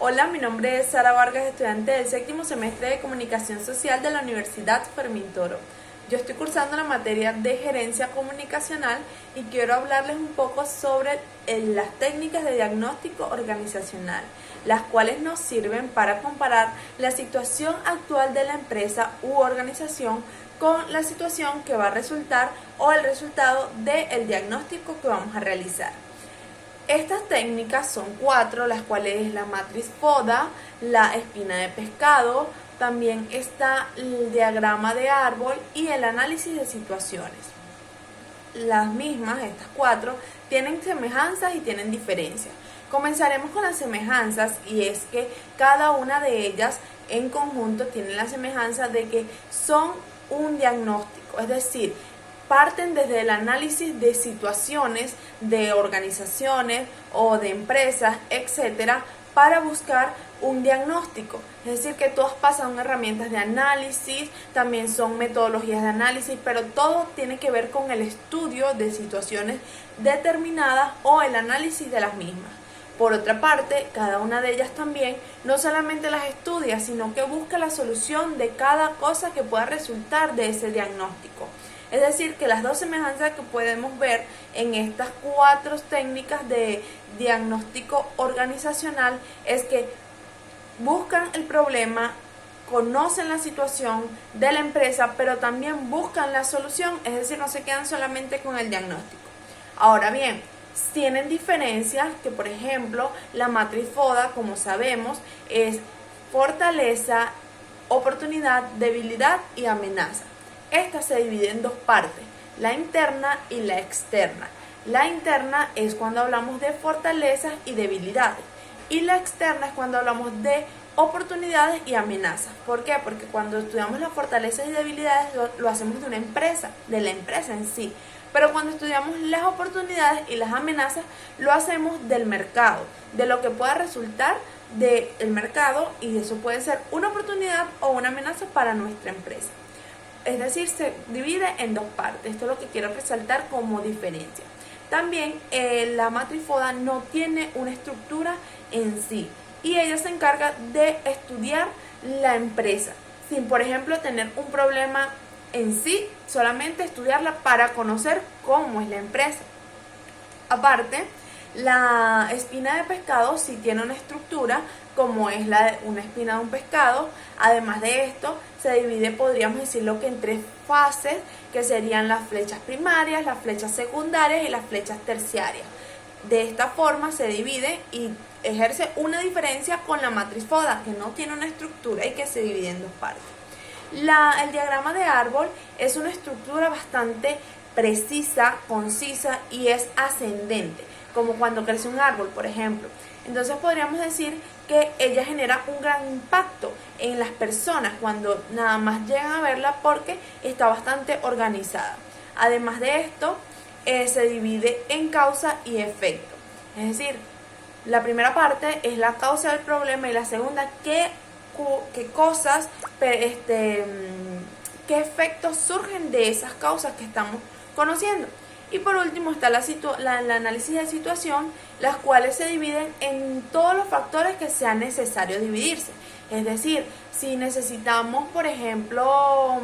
Hola, mi nombre es Sara Vargas, estudiante del séptimo semestre de Comunicación Social de la Universidad Fermín Toro. Yo estoy cursando la materia de Gerencia Comunicacional y quiero hablarles un poco sobre las técnicas de diagnóstico organizacional, las cuales nos sirven para comparar la situación actual de la empresa u organización con la situación que va a resultar o el resultado del diagnóstico que vamos a realizar. Estas técnicas son 4, las cuales es la matriz FODA, la espina de pescado, también está el diagrama de árbol y el análisis de situaciones. Las mismas, estas 4, tienen semejanzas y tienen diferencias. Comenzaremos con las semejanzas, y es que cada una de ellas en conjunto tiene la semejanza de que son un diagnóstico, es decir, parten desde el análisis de situaciones, de organizaciones o de empresas, etcétera, para buscar un diagnóstico. Es decir, que todas pasan herramientas de análisis, también son metodologías de análisis, pero todo tiene que ver con el estudio de situaciones determinadas o el análisis de las mismas. Por otra parte, cada una de ellas también no solamente las estudia, sino que busca la solución de cada cosa que pueda resultar de ese diagnóstico. Es decir, que las dos semejanzas que podemos ver en estas 4 técnicas de diagnóstico organizacional es que buscan el problema, conocen la situación de la empresa, pero también buscan la solución, es decir, no se quedan solamente con el diagnóstico. Ahora bien, tienen diferencias que, por ejemplo, la matriz FODA, como sabemos, es fortaleza, oportunidad, debilidad y amenaza. Esta se divide en 2 partes, la interna y la externa. La interna es cuando hablamos de fortalezas y debilidades, y la externa es cuando hablamos de oportunidades y amenazas. ¿Por qué? Porque cuando estudiamos las fortalezas y debilidades lo hacemos de una empresa, de la empresa en sí. Pero cuando estudiamos las oportunidades y las amenazas, lo hacemos del mercado, de lo que pueda resultar del mercado, y eso puede ser una oportunidad o una amenaza para nuestra empresa. Es decir, se divide en 2 partes. Esto es lo que quiero resaltar como diferencia. También la matriz FODA no tiene una estructura en sí, y ella se encarga de estudiar la empresa, sin, por ejemplo, tener un problema en sí, solamente estudiarla para conocer cómo es la empresa. Aparte, la espina de pescado sí tiene una estructura, como es una espina de un pescado. Además de esto, se divide, podríamos decirlo, que en 3 fases, que serían las flechas primarias, las flechas secundarias y las flechas terciarias. De esta forma se divide y ejerce una diferencia con la matriz FODA, que no tiene una estructura y que se divide en 2 partes. El diagrama de árbol es una estructura bastante precisa, concisa y es ascendente, como cuando crece un árbol, por ejemplo. Entonces podríamos decir que ella genera un gran impacto en las personas cuando nada más llegan a verla, porque está bastante organizada. Además de esto, se divide en causa y efecto. Es decir, la primera parte es la causa del problema, y la segunda, qué cosas, qué efectos surgen de esas causas que estamos conociendo. Y por último está el análisis de situación, las cuales se dividen en todos los factores que sea necesario dividirse. Es decir, si necesitamos, por ejemplo,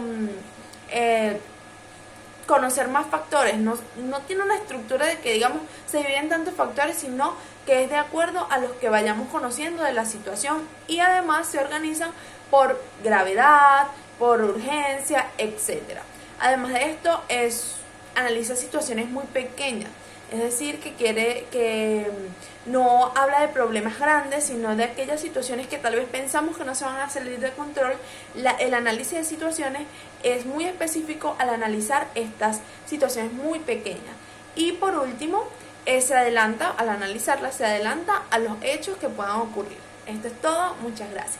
conocer más factores, no tiene una estructura de que, digamos, se dividen en tantos factores, sino que es de acuerdo a los que vayamos conociendo de la situación, y además se organizan por gravedad, por urgencia, etc. Además de esto, analiza situaciones muy pequeñas, es decir, que no habla de problemas grandes, sino de aquellas situaciones que tal vez pensamos que no se van a salir de control. El análisis de situaciones es muy específico al analizar estas situaciones muy pequeñas. Y por último, al analizarlas, se adelanta a los hechos que puedan ocurrir. Esto es todo, muchas gracias.